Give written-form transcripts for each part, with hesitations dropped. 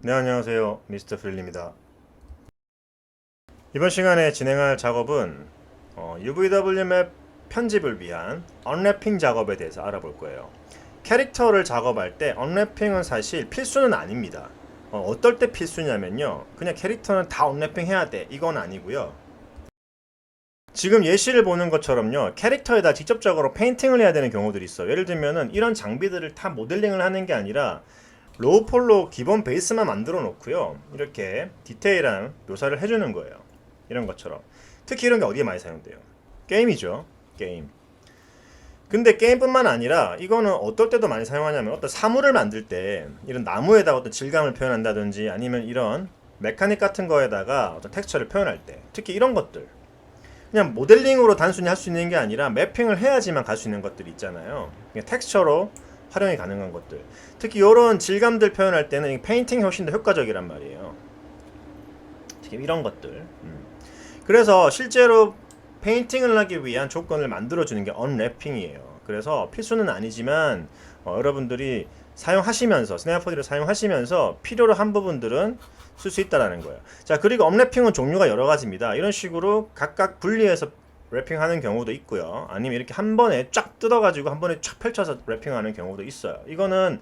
네, 안녕하세요. 미스터 프릴입니다. 이번 시간에 진행할 작업은 UVW 맵 편집을 위한 언래핑 작업에 대해서 알아볼 거예요. 캐릭터를 작업할 때 언래핑은 사실 필수는 아닙니다. 어떨 때 필수냐면요. 그냥 캐릭터는 다 언래핑 해야 돼. 이건 아니고요. 지금 예시를 보는 것처럼요. 캐릭터에다 직접적으로 페인팅을 해야 되는 경우들이 있어요. 예를 들면은 이런 장비들을 다 모델링을 하는 게 아니라 로우폴로 기본 베이스만 만들어 놓고요. 이렇게 디테일한 묘사를 해주는 거예요. 이런 것처럼. 특히 이런 게 어디에 많이 사용돼요? 게임이죠. 게임. 근데 게임뿐만 아니라 이거는 어떨 때도 많이 사용하냐면 어떤 사물을 만들 때 이런 나무에다가 어떤 질감을 표현한다든지 아니면 이런 메카닉 같은 거에다가 어떤 텍스처를 표현할 때 특히 이런 것들 그냥 모델링으로 단순히 할 수 있는 게 아니라 매핑을 해야지만 갈 수 있는 것들이 있잖아요. 텍스처로 활용이 가능한 것들. 특히 이런 질감들 표현할 때는 페인팅이 훨씬 더 효과적이란 말이에요. 특히 이런 것들. 그래서 실제로 페인팅을 하기 위한 조건을 만들어주는 게 언래핑이에요. 그래서 필수는 아니지만 여러분들이 사용하시면서 스냅4D를 사용하시면서 필요로 한 부분들은 쓸 수 있다라는 거예요. 자, 그리고 언래핑은 종류가 여러 가지입니다. 이런 식으로 각각 분리해서 랩핑하는 경우도 있고요. 아니면 이렇게 한 번에 쫙 뜯어가지고 한 번에 쫙 펼쳐서 랩핑하는 경우도 있어요. 이거는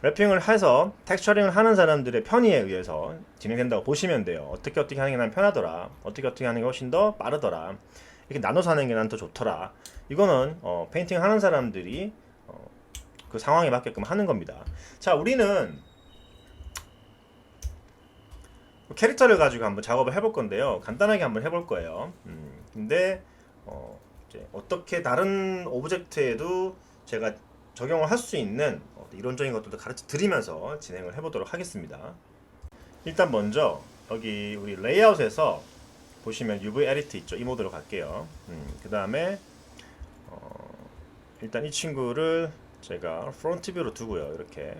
랩핑을 해서 텍스처링을 하는 사람들의 편의에 의해서 진행된다고 보시면 돼요. 어떻게 하는 게 난 편하더라. 어떻게 하는 게 훨씬 더 빠르더라. 이렇게 나눠서 하는 게 난 더 좋더라. 이거는 페인팅 하는 사람들이 그 상황에 맞게끔 하는 겁니다. 자, 우리는 캐릭터를 가지고 한번 작업을 해볼 건데요. 간단하게 한번 해볼 거예요. 근데 이제 어떻게 다른 오브젝트에도 제가 적용을 할 수 있는 이론적인 것들도 가르쳐 드리면서 진행을 해보도록 하겠습니다. 일단 먼저 여기 우리 레이아웃에서 보시면 UV 에디트 있죠. 이 모드로 갈게요. 그 다음에 일단 이 친구를 제가 프론트 뷰로 두고요. 이렇게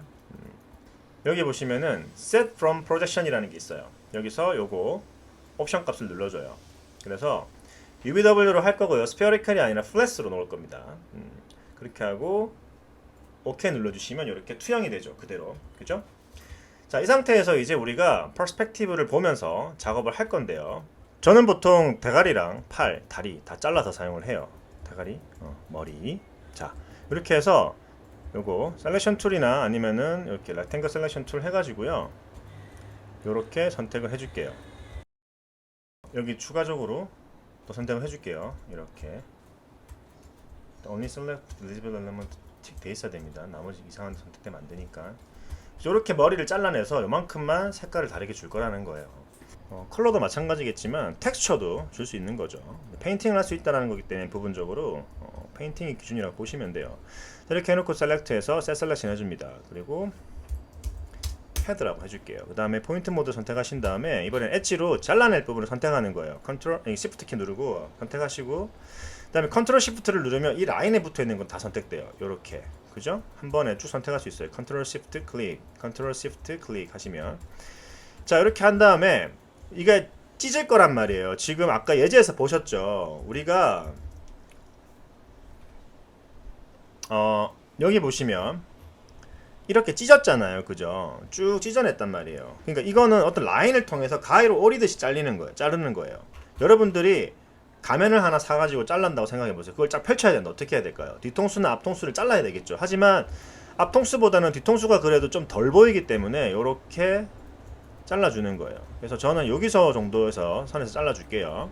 여기 보시면은 set from projection 이라는 게 있어요. 여기서 요거 옵션 값을 눌러줘요. 그래서 UVW로 할 거고요. 스페어리컬이 아니라 플랫으로 놓을 겁니다. 그렇게 하고 OK 눌러주시면 이렇게 투영이 되죠. 그대로. 그죠? 자, 이 상태에서 이제 우리가 퍼스펙티브를 보면서 작업을 할 건데요. 저는 보통 대가리랑 팔, 다리 다 잘라서 사용을 해요. 대가리, 머리. 자, 이렇게 해서 요거 셀렉션 툴이나 아니면은 이렇게 렉탱글 셀렉션 툴 해가지고요. 요렇게 선택을 해줄게요. 여기 추가적으로 또 선택을 해줄게요. 이렇게 only select visible element 틱 돼 있어야 됩니다. 나머지 이상한 데 선택되면 안 되니까. 이렇게 머리를 잘라내서 요만큼만 색깔을 다르게 줄 거라는 거예요. 컬러도 마찬가지겠지만 텍스처도 줄 수 있는 거죠. 페인팅을 할 수 있다는 거기 때문에 부분적으로 페인팅이 기준이라고 보시면 돼요. 이렇게 해놓고 셀렉트해서 셋 셀렉션 해줍니다. 그리고 헤드라고 해줄게요. 그 다음에 포인트 모드 선택하신 다음에 이번엔 엣지로 잘라낼 부분을 선택하는 거예요. 컨트롤, 시프트 키 누르고 선택하시고 그 다음에 컨트롤 시프트를 누르면 이 라인에 붙어 있는 건 다 선택돼요. 요렇게. 그죠? 한 번에 쭉 선택할 수 있어요. 컨트롤 시프트 클릭, 컨트롤 시프트 클릭 하시면 자, 이렇게 한 다음에 이게 찢을 거란 말이에요. 지금 아까 예제에서 보셨죠? 우리가 여기 보시면 이렇게 찢었잖아요. 그죠? 쭉 찢어냈단 말이에요. 그러니까 이거는 어떤 라인을 통해서 가위로 오리듯이 잘리는 거예요. 자르는 거예요. 여러분들이 가면을 하나 사가지고 잘란다고 생각해보세요. 그걸 쫙 펼쳐야 된다. 어떻게 해야 될까요? 뒤통수나 앞통수를 잘라야 되겠죠. 하지만 앞통수보다는 뒤통수가 그래도 좀 덜 보이기 때문에 이렇게 잘라주는 거예요. 그래서 저는 여기서 정도에서 선에서 잘라줄게요.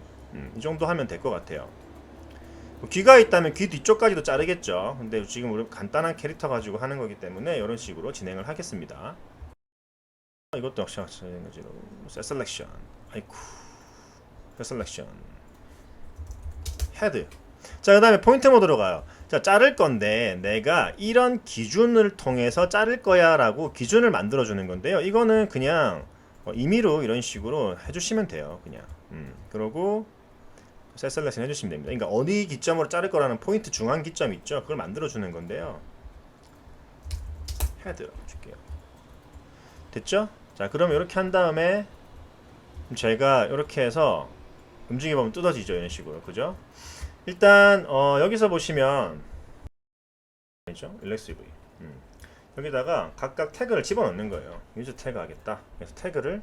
이 정도 하면 될 것 같아요. 귀가 있다면 귀 뒤쪽까지도 자르겠죠. 근데 지금 우리 간단한 캐릭터 가지고 하는 거기 때문에 이런 식으로 진행을 하겠습니다. 이것도 역시 마찬가지로 셋 셀렉션, 아이쿠, 셋 셀렉션, 헤드. 자, 그 다음에 포인트 모드로 가요. 자, 자를 건데 내가 이런 기준을 통해서 자를 거야 라고 기준을 만들어 주는 건데요. 이거는 그냥 임의로 이런 식으로 해주시면 돼요. 그냥 그러고 셋 셀렉션 해주시면 됩니다. 그러니까 어디 기점으로 자를 거라는 포인트 중앙 기점 있죠. 그걸 만들어 주는 건데요. 헤드 줄게요. 됐죠? 자, 그럼 이렇게 한 다음에 제가 이렇게 해서 움직여 보면 뜯어지죠. 이런 식으로. 그죠? 일단 여기서 보시면 있죠? 일렉스 UV. 여기다가 각각 태그를 집어넣는 거예요. 유저 태그 하겠다. 그래서 태그를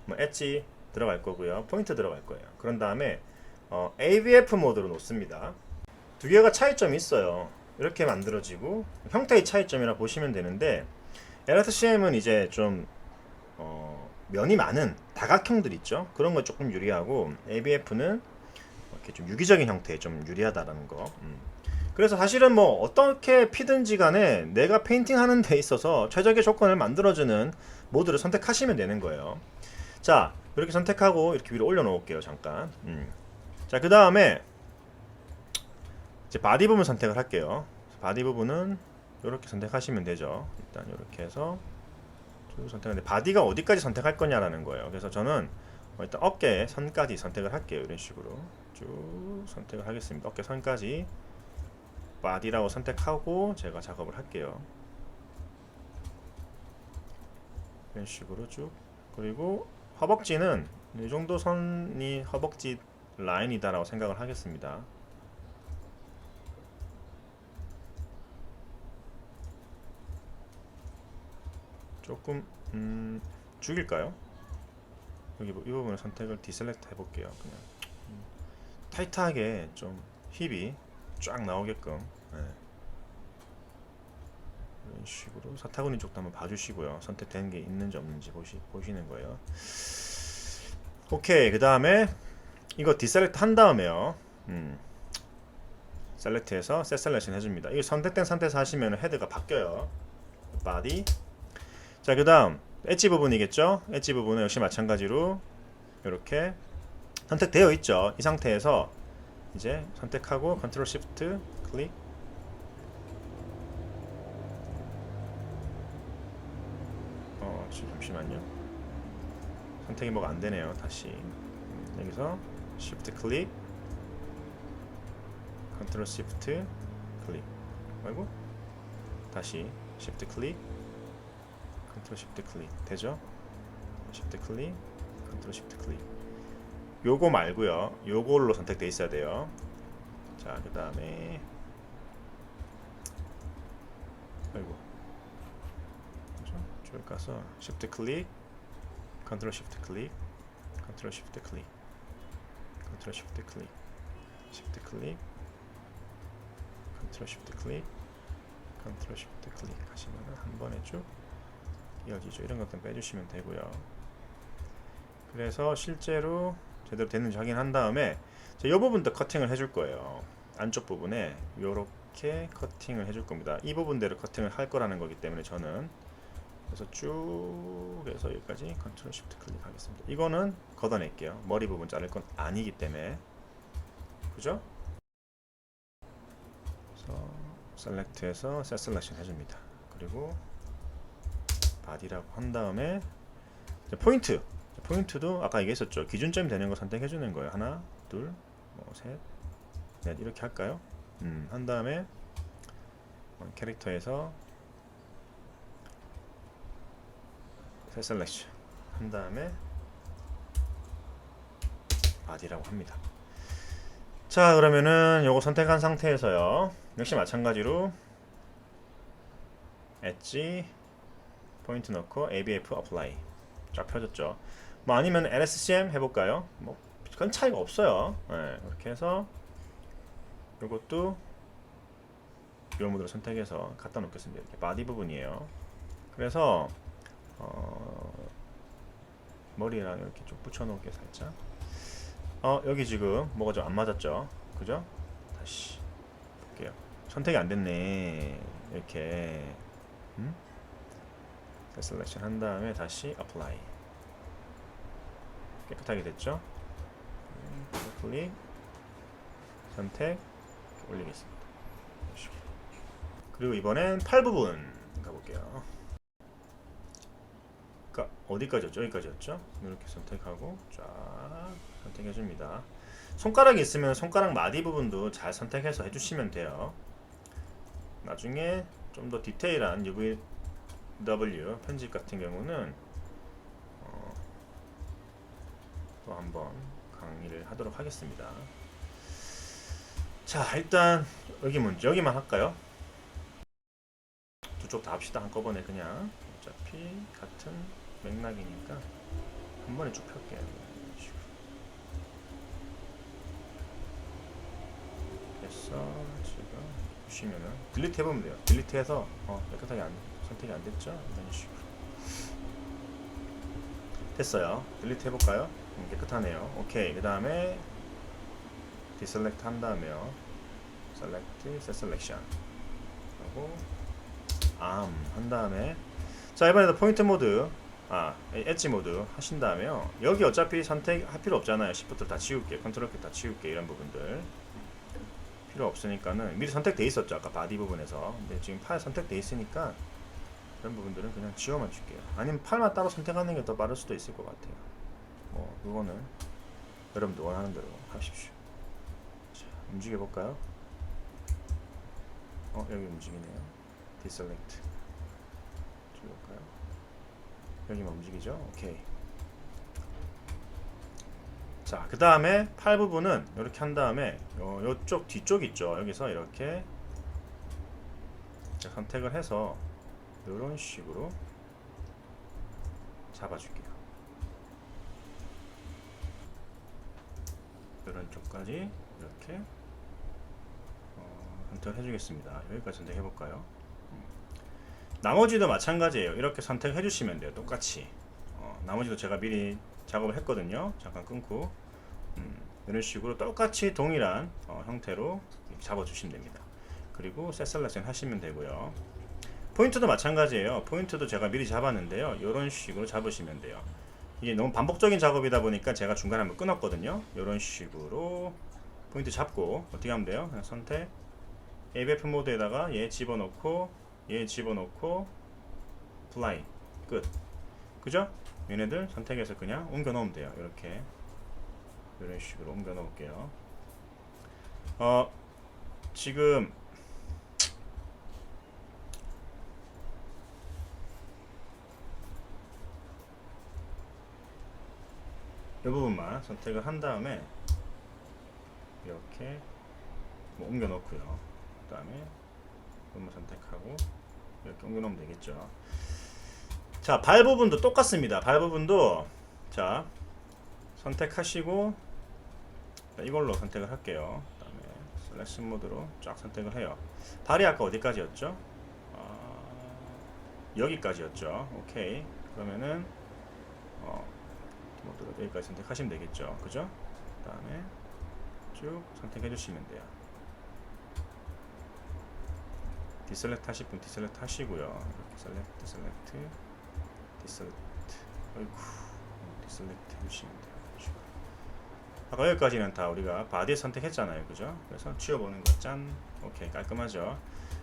뭐 엣지 들어갈 거고요. 포인트 들어갈 거예요. 그런 다음에 AVF 모드로 놓습니다. 두 개가 차이점이 있어요. 이렇게 만들어지고 형태의 차이점이라 보시면 되는데 LSCM은 이제 좀 면이 많은 다각형들 있죠. 그런 거 조금 유리하고 AVF는 이렇게 좀 유기적인 형태에 좀 유리하다라는 거. 그래서 사실은 뭐 어떻게 피든지 간에 내가 페인팅 하는 데 있어서 최적의 조건을 만들어주는 모드를 선택하시면 되는 거예요. 자, 이렇게 선택하고 이렇게 위로 올려놓을게요. 잠깐. 자, 그 다음에 이제 바디 부분 선택을 할게요. 바디 부분은 이렇게 선택하시면 되죠. 일단 이렇게 해서 쭉 선택하는데 바디가 어디까지 선택할 거냐라는 거예요. 그래서 저는 일단 어깨 선까지 선택을 할게요. 이런 식으로 쭉 선택을 하겠습니다. 어깨 선까지 바디라고 선택하고 제가 작업을 할게요. 이런 식으로 쭉. 그리고 허벅지는 이 정도 선이 허벅지 라인이다라고 생각을 하겠습니다. 조금 죽일까요? 여기 이 부분을 선택을 디셀렉트 해볼게요. 그냥 타이트하게 좀 힙이 쫙 나오게끔. 네. 이런 식으로 사타구니 쪽도 한번 봐주시고요. 선택된 게 있는지 없는지 보시는 거예요. 오케이. 그 다음에 이거 디셀렉트 한 다음에요. 셀렉트해서 셋 셀렉션 해줍니다. 이거 선택된 상태에서 하시면 헤드가 바뀌어요. 바디. 자, 그 다음 엣지 부분이겠죠. 엣지 부분은 역시 마찬가지로 이렇게 선택되어 있죠. 이 상태에서 이제 선택하고 컨트롤 시프트 클릭. 잠시만요. 선택이 뭐가 안 되네요. 다시 여기서 시프트 클릭, 컨트롤 시프트 클릭. 아이고. 다시 시프트 클릭, 컨트롤 시프트 클릭. 되죠? 시프트 클릭, 컨트롤 시프트 클릭. 요거 말고요. 요걸로 선택돼 있어야 돼요. 자, 그 다음에 아이고, 쭉 가서 시프트 클릭, 컨트롤 시프트 클릭, 컨트롤 시프트 클릭, 컨트롤 시프트 클릭, 시프트 클릭, 컨트롤 시프트 클릭, 컨트롤 시프트 클릭 하시면 한 번에 쭉 이어지죠. 이런 것들은 빼주시면 되고요. 그래서 실제로 제대로 됐는지 확인한 다음에 이 부분도 커팅을 해줄 거예요. 안쪽 부분에 이렇게 커팅을 해줄 겁니다. 이 부분대로 커팅을 할 거라는 거기 때문에 저는 그래서 쭉 해서 여기까지 컨트롤 시프트 클릭하겠습니다. 이거는 걷어낼게요. 머리 부분 자를 건 아니기 때문에. 그죠? 그래서 셀렉트해서 셋 셀렉션 해줍니다. 그리고 바디라고 한 다음에 포인트. 포인트도 아까 얘기했었죠. 기준점이 되는 거 선택해주는 거예요. 하나, 둘, 셋, 넷 이렇게 할까요? 한 다음에 캐릭터에서 셋 셀렉션 한 다음에 바디라고 합니다. 자, 그러면은 요거 선택한 상태에서요. 역시 마찬가지로 엣지 포인트 넣고 ABF 어플라이 쫙 펴졌죠. 뭐 아니면 LSCM 해볼까요? 뭐 그건 차이가 없어요. 네, 이렇게 해서 요것도 요 모드로 선택해서 갖다 놓겠습니다. 이렇게 바디 부분이에요. 그래서 머리랑 이렇게 좀 붙여놓을게요. 살짝. 여기 지금 뭐가 좀 안 맞았죠? 그죠? 다시 볼게요. 선택이 안 됐네. 이렇게 셀렉션 한 다음에 다시 어플라이. 깨끗하게 됐죠? 클릭, 선택, 올리겠습니다. 그리고 이번엔 팔 부분 가볼게요. 그러니까 어디까지였죠? 여기까지였죠? 이렇게 선택하고 쫙 선택해줍니다. 손가락이 있으면 손가락 마디 부분도 잘 선택해서 해주시면 돼요. 나중에 좀 더 디테일한 UVW 편집 같은 경우는 또 한번 강의를 하도록 하겠습니다. 자, 일단 여기만 할까요? 쪽 다 합시다. 한꺼번에 그냥. 어차피 같은 맥락이니까 한 번에 쭉 펼게요. 이런 식으로. 됐어. 지금 보시면은 딜리트 해보면 돼요. 딜리트해서 깨끗하게 선택이 안 됐죠? 이런 식으로. 됐어요. 딜리트 해볼까요? 깨끗하네요. 오케이. 그 다음에 디셀렉트 한 다음에요. select, set selection 하고 한 다음에 자 이번에도 포인트 모드 엣지 모드 하신 다음에요. 여기 어차피 선택할 필요 없잖아요. Shift를 다 치울게, 컨트롤 키 다 치울게. 이런 부분들 필요 없으니까는 미리 선택돼 있었죠. 아까 바디 부분에서. 근데 지금 팔 선택돼 있으니까 이런 부분들은 그냥 지워만 줄게요. 아니면 팔만 따로 선택하는 게 더 빠를 수도 있을 것 같아요. 뭐 그거는 여러분들 원하는 대로 하십시오. 자, 움직여 볼까요? 여기 움직이네요. 디셀렉트 줄여볼까요? 여기만 움직이죠? 오케이. 자, 그 다음에 팔 부분은 이렇게 한 다음에 요쪽 뒤쪽 있죠? 여기서 이렇게 선택을 해서 이런 식으로 잡아줄게요. 이런 쪽까지 이렇게 선택을 해주겠습니다. 여기까지 선택해볼까요? 나머지도 마찬가지예요. 이렇게 선택해 주시면 돼요. 똑같이. 나머지도 제가 미리 작업을 했거든요. 잠깐 끊고 이런 식으로 똑같이 동일한 형태로 잡아주시면 됩니다. 그리고 Set Selection 하시면 되고요. 포인트도 마찬가지예요. 포인트도 제가 미리 잡았는데요. 이런 식으로 잡으시면 돼요. 이게 너무 반복적인 작업이다 보니까 제가 중간에 한번 끊었거든요. 이런 식으로 포인트 잡고 어떻게 하면 돼요? 그냥 선택 ABF 모드에다가 얘 집어넣고 플라이 끝. 그죠? 얘네들 선택해서 그냥 옮겨 놓으면 돼요. 이렇게 이런 식으로 옮겨 놓을게요. 지금 이 부분만 선택을 한 다음에 이렇게 옮겨 놓고요. 그 다음에 이것만 선택하고 이렇게 옮겨 놓으면 되겠죠. 자, 발 부분도 똑같습니다. 발 부분도 자 선택하시고 이걸로 선택을 할게요. 그 다음에 셀렉션 모드로 쫙 선택을 해요. 발이 아까 어디까지였죠? 여기까지였죠. 오케이. 그러면은 모드로 여기까지 선택하시면 되겠죠. 그죠? 그 다음에 쭉 선택해 주시면 돼요. 디셀렉트 하실 분 디셀렉트 하시고요. 이렇게 셀렉트 어이구 디셀렉트 해주시면 돼요. 아까 여기까지는 다 우리가 바디에 선택했잖아요. 그죠? 그래서 치워보는 거 짠. 오케이. 깔끔하죠?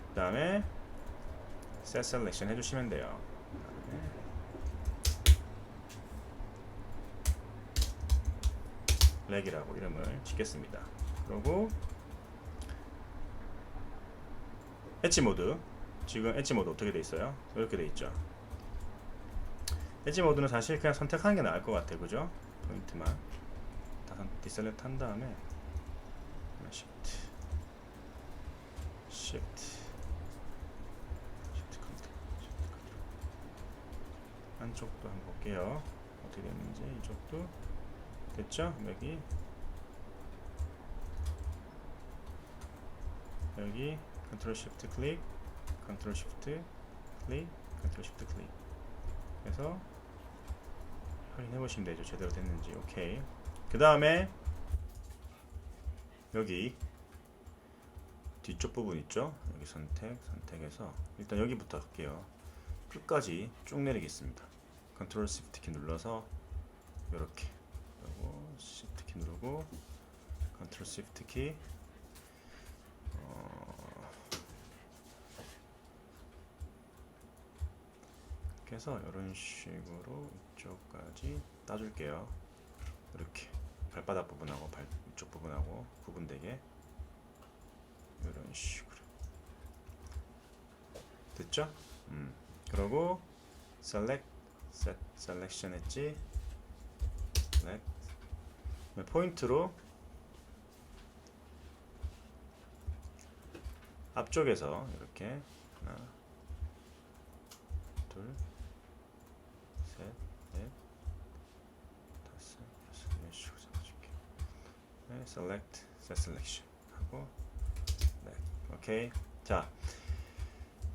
그 다음에 Set Selection 해주시면 돼요. 렉이라고 이름을 짓겠습니다. 그리고 엣지 모드. 지금 엣지 모드 어떻게 돼 있어요? 이렇게 돼 있죠. 엣지 모드는 사실 그냥 선택하는 게 나을 것 같아요. 그죠? 포인트만 다 디셀렉트 한 다음에 Shift 안쪽도 한번 볼게요. 어떻게 됐는지. 이쪽도 됐죠? 여기 컨트롤 시프트 클릭, 컨트롤 시프트 클릭, 컨트롤 시프트 클릭 해서 확인해 보시면 되죠. 제대로 됐는지. 오케이. 그 다음에 여기 뒤쪽 부분 있죠? 여기 선택해서 일단 여기부터 할게요. 끝까지 쭉 내리겠습니다. 컨트롤 시프트 키 눌러서 이렇게 그리고 시프트 키 누르고 컨트롤 시프트 키 이렇게 해서 이런 식으로 이쪽까지 따줄게요. 이렇게 발바닥 부분하고 이쪽 부분하고 구분되게 이런 식으로 됐죠? 그리고 select, set, selection 했지. select. 포인트로 앞쪽에서 이렇게 하나, 둘, 셋, 넷, 다섯, 여섯 이런 식으로 잡아줄게. 네, select, set selection 하고 네, 오케이. 자,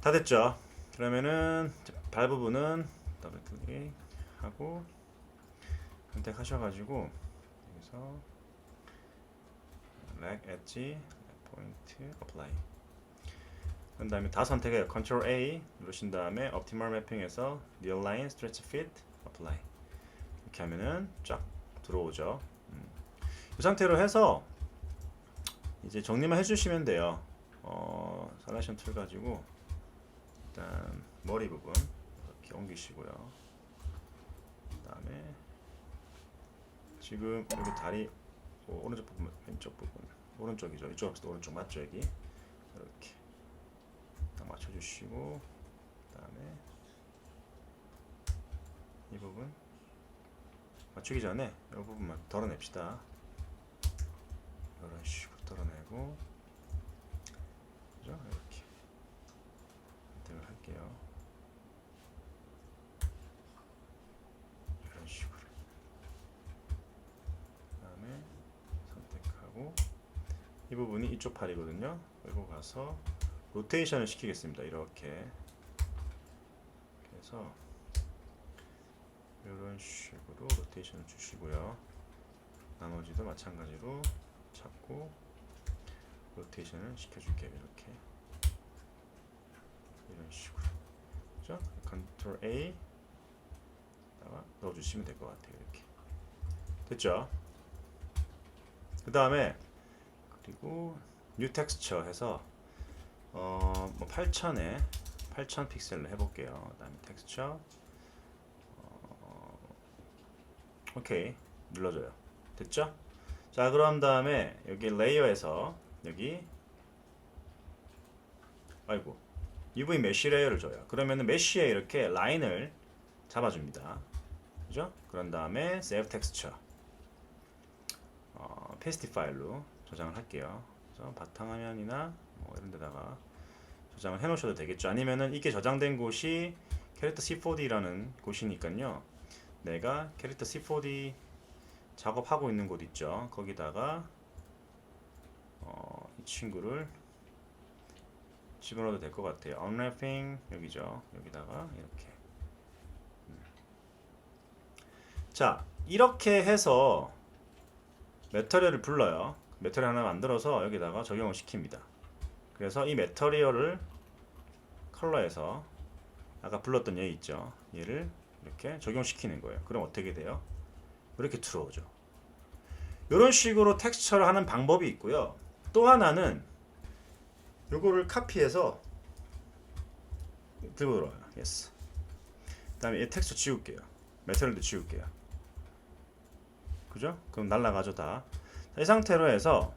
다 됐죠? 그러면은 발 부분은 더블 클릭하고 선택하셔가지고 여기서 leg 엣지, 포인트, apply. 그 다음에 다 선택해요. Ctrl A 누르신 다음에 Optimal Mapping에서 Near Line, Stretch Fit, Apply. 이렇게 하면은 쫙 들어오죠. 이 상태로 해서 이제 정리만 해주시면 돼요. 셀렉션 툴 가지고 일단 머리 부분 이렇게 옮기시고요. 그 다음에 지금 여기 다리 오른쪽 부분, 왼쪽 부분, 오른쪽이죠. 이쪽 합시다. 오른쪽 맞죠 여기? 이렇게 딱 맞춰주시고, 그 다음에 이 부분 맞추기 전에 이 부분만 덜어냅시다. 이런 식으로 덜어내고, 그죠? 이렇게 선택을 할게요. 이런 식으로. 그 다음에 선택하고, 이 부분이 이쪽 팔이거든요. 그리고 가서 로테이션을 시키겠습니다. 이렇게. 그래서 이런 식으로 로테이션을 주시고요. 나머지도 마찬가지로 잡고 로테이션을 시켜줄게요. 이렇게. 이런 식으로. 그죠? Ctrl A 다가 넣어주시면 될 것 같아요. 이렇게. 됐죠? 그 다음에 그리고 New Texture 해서 뭐 8000에 8000 픽셀로 해볼게요. 그 다음에 텍스처 오케이 눌러줘요. 됐죠? 자, 그럼 다음에 여기 레이어에서 여기 아이고 UV 메쉬 레이어를 줘요. 그러면은 메쉬에 이렇게 라인을 잡아줍니다. 그죠? 그런 다음에 Save Texture PSD 파일로 저장을 할게요. 그래서 바탕화면이나 뭐 이런 데다가 저장을 해 놓으셔도 되겠죠. 아니면은 이게 저장된 곳이 캐릭터 C4D라는 곳이니까요. 내가 캐릭터 C4D 작업하고 있는 곳 있죠. 거기다가 이 친구를 집어넣어도 될 것 같아요. Unwrapping 여기죠. 여기다가 이렇게. 자, 이렇게 해서 매터리얼을 불러요. 매터리얼 하나 만들어서 여기다가 적용을 시킵니다. 그래서 이 매터리얼을 컬러에서 아까 불렀던 얘 있죠. 얘를 이렇게 적용시키는 거예요. 그럼 어떻게 돼요? 이렇게 들어오죠. 이런 식으로 텍스처를 하는 방법이 있고요. 또 하나는 요거를 카피해서 들고 들어와요. 예스. 그 다음에 이 텍스처 지울게요. 매터리얼도 지울게요. 그죠? 그럼 날라가죠 다. 자, 이 상태로 해서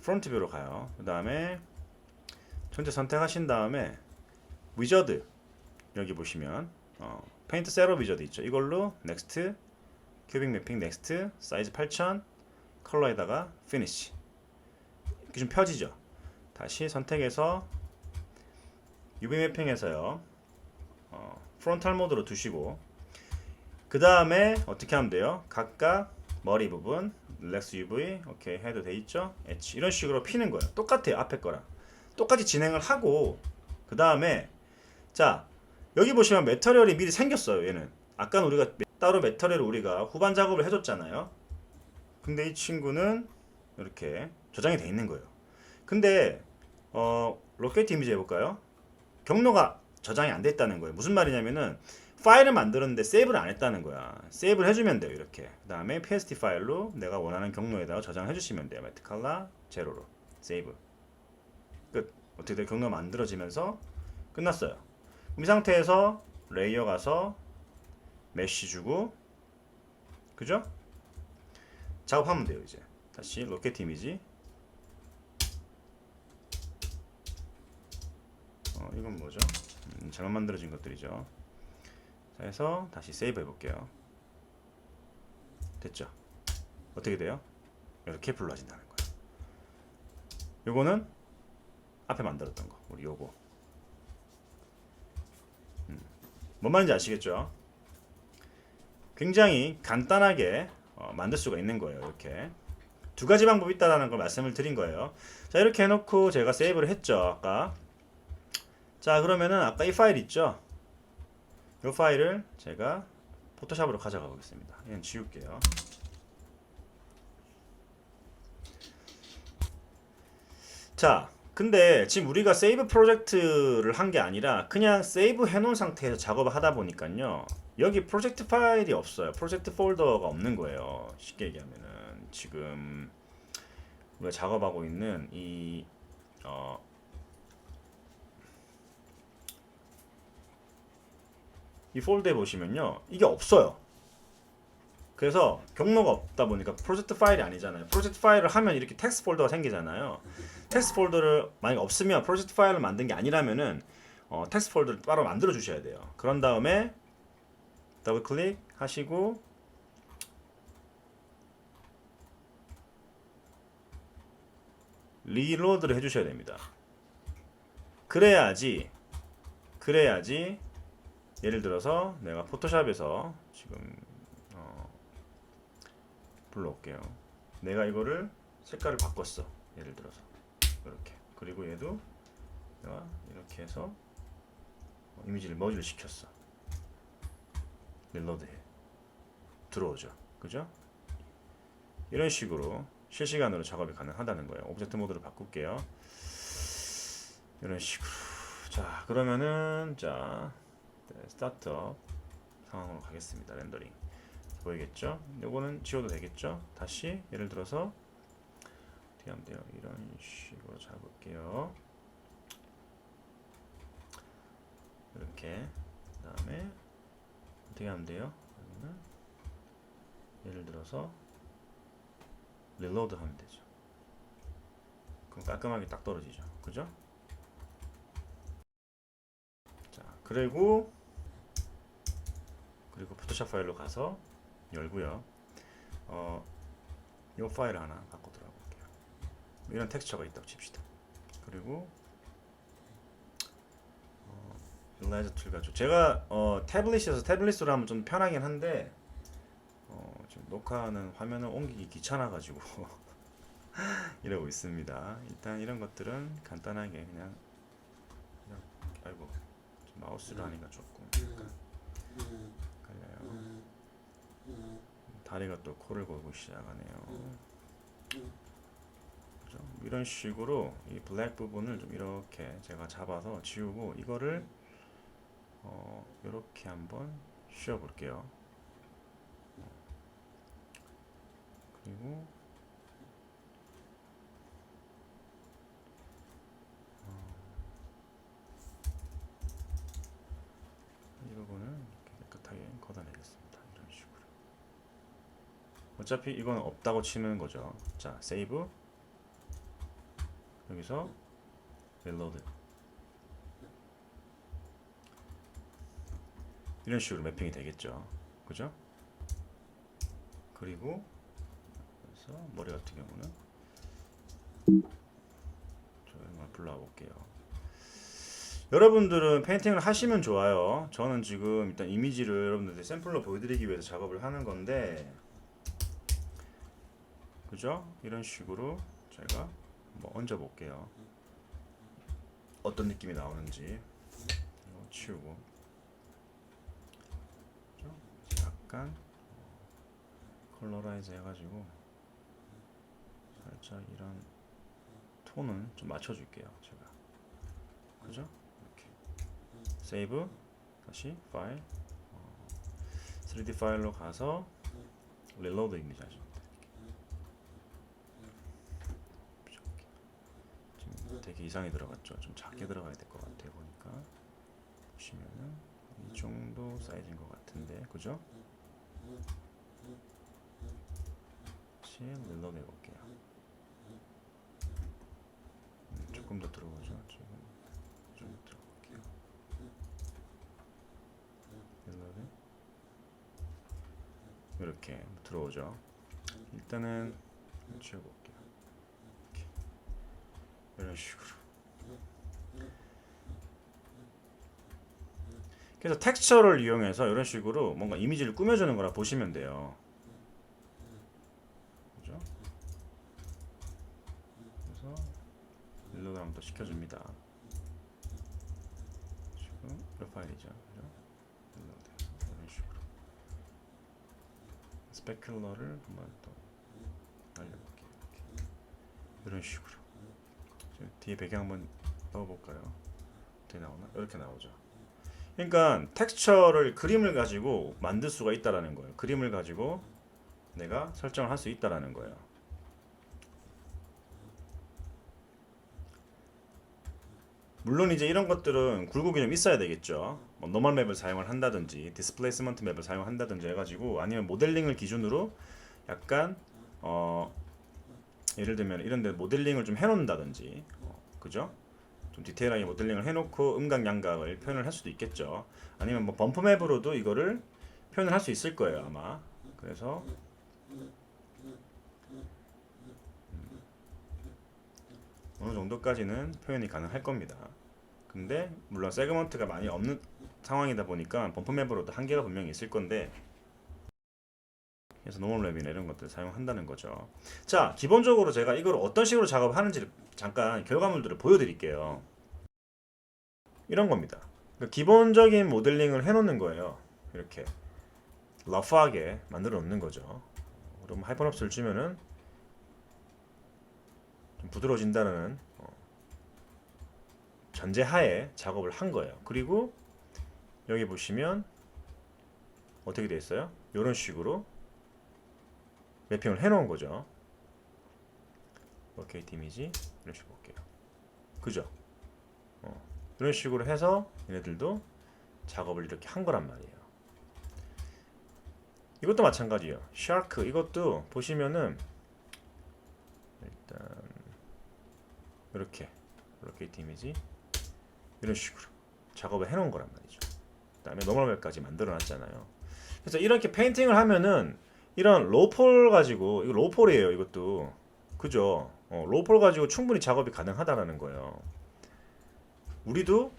프론트 뷰로 가요. 그 다음에 전체 선택하신 다음에 위저드 여기 보시면 페인트 셋업 위저드 있죠. 이걸로 넥스트, 큐빅 매핑 넥스트, 사이즈 8000, 컬러에다가 피니시 이렇게 좀 펴지죠. 다시 선택해서 UV 매핑에서요 프론탈 모드로 두시고, 그 다음에 어떻게 하면 돼요? 각각 머리 부분 릴렉스 UV 오케이 해도 돼 있죠. 엣지 이런 식으로 피는 거예요. 똑같아요. 앞에 거랑 똑같이 진행을 하고, 그 다음에 자 여기 보시면 매터리얼이 미리 생겼어요. 얘는 아까는 우리가 따로 매터리얼을 우리가 후반 작업을 해줬잖아요. 근데 이 친구는 이렇게 저장이 돼 있는 거예요. 근데 로켓 이미지 해볼까요? 경로가 저장이 안 됐다는 거예요. 무슨 말이냐면은 파일을 만들었는데 세이브를 안 했다는 거야. 세이브를 해주면 돼요. 이렇게. 그 다음에 PSD 파일로 내가 원하는 경로에다가 저장을 해주시면 돼요. 매트 컬러 제로로 세이브 끝. 어떻게 돼요? 경로 만들어지면서 끝났어요. 이 상태에서 레이어 가서 메쉬 주고, 그죠? 작업하면 돼요. 이제 다시 로켓 이미지 이건 뭐죠? 잘못 만들어진 것들이죠. 자, 해서 다시 세이브 해볼게요. 됐죠? 어떻게 돼요? 이렇게 불러진다는 거예요. 요거는 앞에 만들었던 거, 우리 요거. 뭔 말인지 아시겠죠? 굉장히 간단하게 만들 수가 있는 거예요. 이렇게 두 가지 방법이 있다는 걸 말씀을 드린 거예요. 자, 이렇게 해놓고 제가 세이브를 했죠. 아까. 자, 그러면은 아까 이 파일 있죠? 이 파일을 제가 포토샵으로 가져가 보겠습니다. 이건 지울게요. 자, 근데 지금 우리가 세이브 프로젝트를 한 게 아니라 그냥 세이브 해놓은 상태에서 작업을 하다 보니까요. 여기 프로젝트 파일이 없어요. 프로젝트 폴더가 없는 거예요. 쉽게 얘기하면은 지금 우리가 작업하고 있는 이 폴더에 보시면요. 이게 없어요. 그래서 경로가 없다 보니까 프로젝트 파일이 아니잖아요. 프로젝트 파일을 하면 이렇게 텍스트 폴더가 생기잖아요. 텍스트 폴더를 만약 없으면 프로젝트 파일을 만든 게 아니라면은 텍스트 폴더를 따로 만들어 주셔야 돼요. 그런 다음에 더블 클릭 하시고 리로드를 해주셔야 됩니다. 그래야지 예를 들어서 내가 포토샵에서 지금 불러올게요. 내가 이거를 색깔을 바꿨어. 예를 들어서 이렇게. 그리고 얘도 내가 이렇게 해서 이미지를 머지를 시켰어. 릴로드해. 들어오죠. 그죠? 이런 식으로 실시간으로 작업이 가능하다는 거예요. 오브젝트 모드를 바꿀게요. 이런 식으로. 자, 그러면은 자 스타트업 상황으로 가겠습니다. 렌더링 보이겠죠? 요거는 지워도 되겠죠? 다시 예를 들어서 어떻게 하면 돼요? 이런 식으로 잡을게요. 이렇게. 그 다음에 어떻게 하면 돼요? 그러면은 예를 들어서 릴로드 하면 되죠. 그럼 깔끔하게 딱 떨어지죠. 그죠? 자, 그리고 포토샵 파일로 가서 열고요. 이 파일 하나 갖고 들어가 볼게요. 이런 텍스처가 있다고 칩시다. 그리고 일라이저 툴 가지고 제가 태블릿에서 태블릿으로 하면 좀 편하긴 한데 지금 녹화하는 화면을 옮기기 귀찮아 가지고 이러고 있습니다. 일단 이런 것들은 간단하게 그냥 아이고 마우스로 하니까 조금 걸려요. 다리가 또 코를 골고 시작하네요. 그죠? 이런 식으로 이 블랙 부분을 좀 이렇게 제가 잡아서 지우고 이거를 이렇게 한번 씌워 볼게요. 그리고 이 부분을 이렇게 깨끗하게 걷어내겠습니다. 이런 식으로. 어차피 이건 없다고 치는 거죠. 자, 세이브. 여기서 릴로드. 이런 식으로 매핑이 되겠죠. 그죠? 그리고 그래서 머리 같은 경우는 조금만 불러와 볼게요. 여러분들은 페인팅을 하시면 좋아요. 저는 지금 일단 이미지를 여러분들한테 샘플로 보여드리기 위해서 작업을 하는 건데, 그죠? 이런 식으로 제가 한번 얹어 볼게요. 어떤 느낌이 나오는지. 이거 치우고, 그죠? 약간 컬러라이즈 해가지고 살짝 이런 톤은 좀 맞춰줄게요. 제가, 그죠? 이렇게 세이브. 다시 파일 3D 파일로 가서 릴로드 이미지 하죠. 지금 되게 이상이 들어갔죠. 좀 작게 들어가야 될 것 같아요. 보니까 보시면은 이 정도 사이즈인 것 같은데, 그죠? 다시 릴로드 해볼게요. 조금 더 들어오죠. 지금 좀 들어볼게요. 릴로드 이렇게 들어오죠. 일단은 지워볼게요. 이렇게. 이런 식으로. 그래서 텍스처를 이용해서 이런 식으로 뭔가 이미지를 꾸며주는 거라 보시면 돼요. 그죠? 그래서 일로드 한번 더 시켜줍니다. 지금 몇 파일이죠? 그죠? 일로드 이런 식으로 스페큘러를 한번 더 날려볼게요. 이런 식으로 뒤에 배경 한번 넣어볼까요? 어떻게 나오나? 이렇게 나오죠. 그러니까 텍스처를 그림을 가지고 만들 수가 있다라는 거예요. 그림을 가지고 내가 설정을 할 수 있다라는 거예요. 물론 이제 이런 것들은 굴곡이 좀 있어야 되겠죠. 뭐 노멀 맵을 사용을 한다든지 디스플레이스먼트 맵을 사용한다든지 해가지고 아니면 모델링을 기준으로 약간 예를 들면 이런 데 모델링을 좀 해놓는다든지 그죠? 좀 디테일하게 모델링을 해놓고 음각 양각을 표현을 할 수도 있겠죠. 아니면 뭐 범프 맵으로도 이거를 표현을 할 수 있을 거예요 아마. 그래서 어느 정도까지는 표현이 가능할 겁니다. 근데 물론 세그먼트가 많이 없는 상황이다 보니까 범프 맵으로도 한계가 분명히 있을 건데, 그래서 노멀 맵이나 이런 것들을 사용한다는 거죠. 자, 기본적으로 제가 이걸 어떤 식으로 작업하는지를 잠깐 결과물들을 보여드릴게요. 이런 겁니다. 그러니까 기본적인 모델링을 해놓는 거예요. 이렇게 러프하게 만들어 놓는 거죠. 그럼 하이퍼럽스를 주면은 좀 부드러워진다는 전제하에 작업을 한 거예요. 그리고 여기 보시면 어떻게 되어 있어요? 이런 식으로 맵핑을 해놓은 거죠. 로케이트 이미지 이런 식으로 볼게요. 그죠? 이런 식으로 해서 얘네들도 작업을 이렇게 한 거란 말이에요. 이것도 마찬가지예요. 샤크 이것도 보시면은 일단 이렇게 로케이트 이미지 이런 식으로 작업을 해놓은 거란 말이죠. 그 다음에 노멀 맵까지 만들어 놨잖아요. 그래서 이렇게 페인팅을 하면은 이런 로폴 가지고, 이거 로폴이에요 이것도. 그죠? 로폴 가지고 충분히 작업이 가능하다라는 거예요. 우리도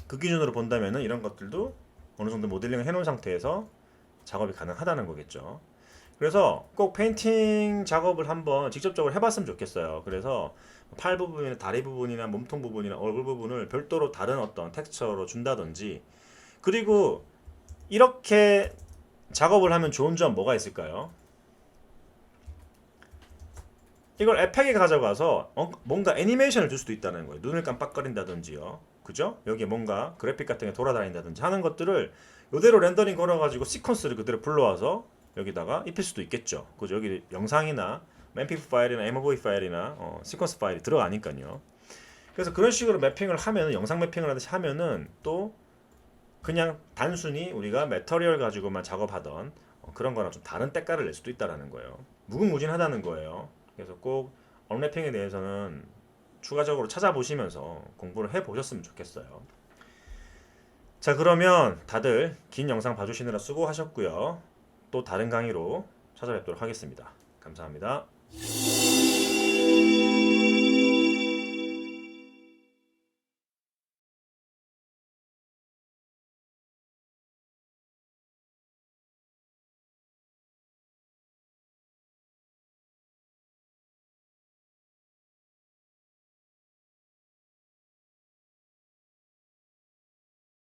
그 기준으로 본다면은 이런 것들도 어느 정도 모델링을 해놓은 상태에서 작업이 가능하다는 거겠죠. 그래서 꼭 페인팅 작업을 한번 직접적으로 해봤으면 좋겠어요. 그래서 팔 부분이나 다리 부분이나 몸통 부분이나 얼굴 부분을 별도로 다른 어떤 텍스처로 준다든지. 그리고 이렇게 작업을 하면 좋은 점 뭐가 있을까요? 이걸 에펙에 가져가서 뭔가 애니메이션을 줄 수도 있다는 거예요. 눈을 깜빡거린다든지요. 그죠? 여기에 뭔가 그래픽 같은 게 돌아다닌다든지 하는 것들을 이대로 렌더링 걸어가지고 시퀀스를 그대로 불러와서 여기다가 입힐 수도 있겠죠. 그죠? 여기 영상이나 MP4 파일이나 MOV 파일이나 시퀀스 파일이 들어가니까요. 그래서 그런 식으로 매핑을 하면은, 영상 매핑을 하듯이 하면은 또 그냥 단순히 우리가 매터리얼 가지고만 작업하던 그런 거랑 좀 다른 때깔을 낼 수도 있다라는 거예요. 무궁무진하다는 거예요. 그래서 꼭 언랩핑에 대해서는 추가적으로 찾아보시면서 공부를 해보셨으면 좋겠어요. 자, 그러면 다들 긴 영상 봐주시느라 수고하셨고요. 또 다른 강의로 찾아뵙도록 하겠습니다. 감사합니다.